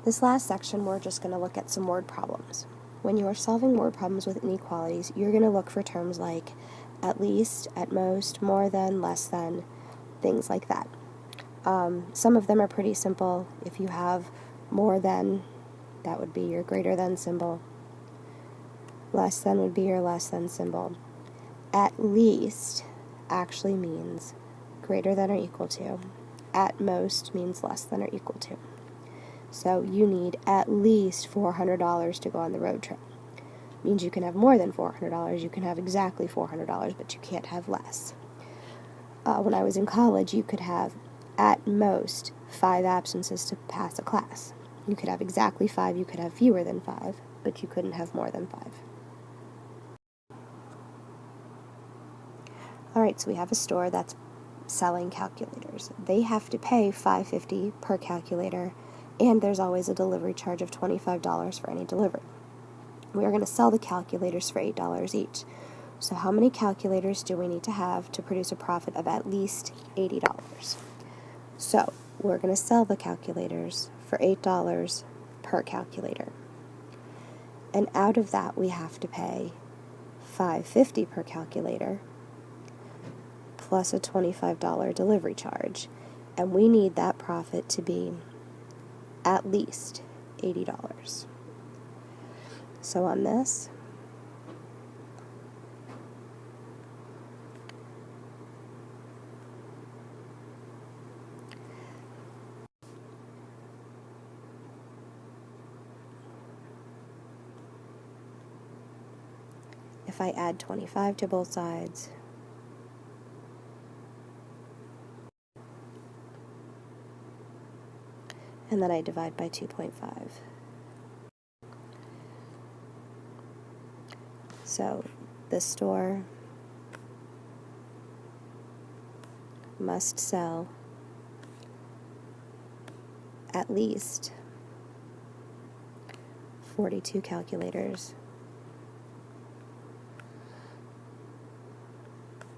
This last section, we're just going to look at some word problems. When you are solving word problems with inequalities, you're going to look for terms like at least, at most, more than, less than, things like that. Some of them are pretty simple. If you have more than, that would be your greater than symbol. Less than would be your less than symbol. At least actually means greater than or equal to. At most means less than or equal to. So you need at least $400 to go on the road trip. Means you can have more than $400, you can have exactly $400, but you can't have less. When I was in college, you could have at most 5 absences to pass a class. You could have exactly 5, you could have fewer than 5, but you couldn't have more than 5. Alright, so we have a store that's selling calculators. They have to pay $5.50 per calculator, and there's always a delivery charge of $25 for any delivery. We are going to sell the calculators for $8 each. So how many calculators do we need to have to produce a profit of at least $80? So we're going to sell the calculators for $8 per calculator. And out of that, we have to pay $5.50 per calculator plus a $25 delivery charge. And we need that profit to be at least $80. So on this, if I add 25 to both sides, and then I divide by 2.5. So the store must sell at least 42 calculators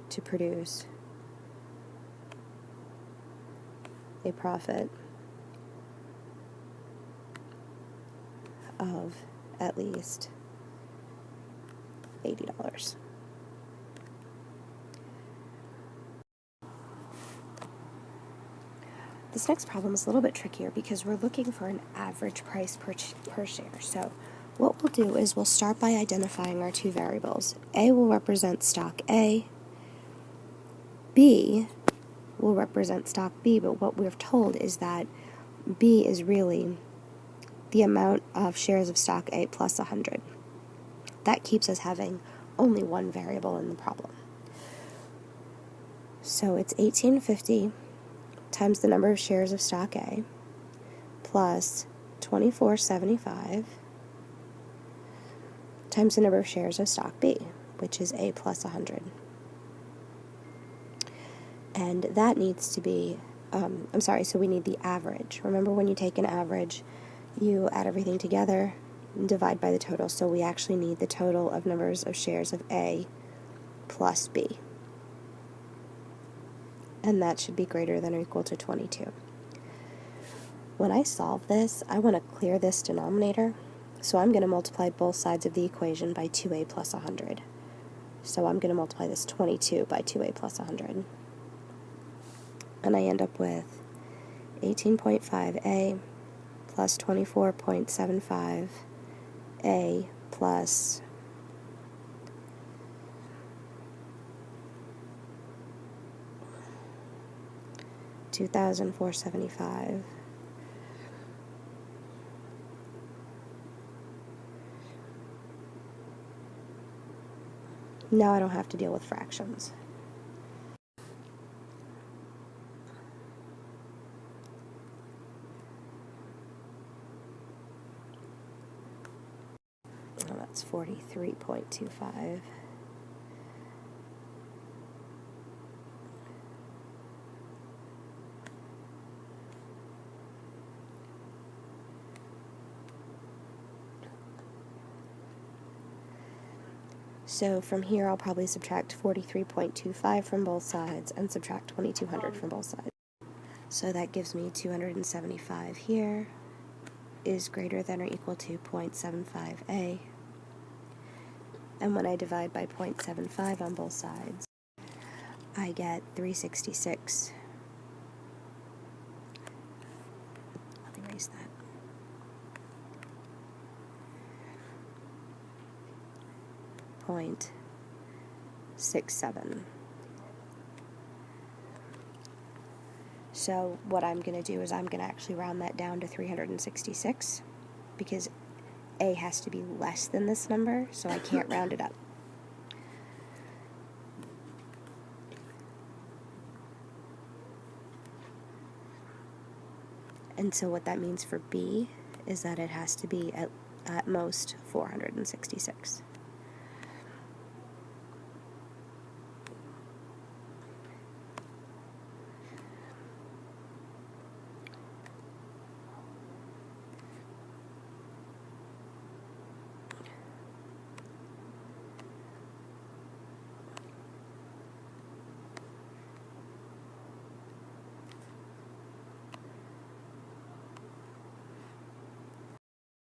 to produce a profit of at least $80. This next problem is a little bit trickier because we're looking for an average price per share. So what we'll do is we'll start by identifying our two variables. A will represent stock A, B will represent stock B, but what we're told is that B is really the amount of shares of stock A plus 100. That keeps us having only one variable in the problem. So it's 1850 times the number of shares of stock A plus 2475 times the number of shares of stock B, which is A plus 100. And that needs to be, so we need the average. Remember, when you take an average, you add everything together and divide by the total. So we actually need the total of numbers of shares of A plus B. And that should be greater than or equal to 22. When I solve this, I want to clear this denominator, so I'm going to multiply both sides of the equation by 2A plus 100. So I'm going to multiply this 22 by 2A plus 100. And I end up with 18.5A plus 24.75A plus 2,475. Now I don't have to deal with fractions. Oh, that's 43.25. So from here, I'll probably subtract 43.25 from both sides and subtract 2,200 from both sides. So that gives me 275 here is greater than or equal to 0.75a. And when I divide by 0.75 on both sides, I get 366. I'll erase that. .67. So what I'm going to do is I'm going to actually round that down to 366 because a has to be less than this number, so I can't round it up. And so what that means for b is that it has to be at most 466.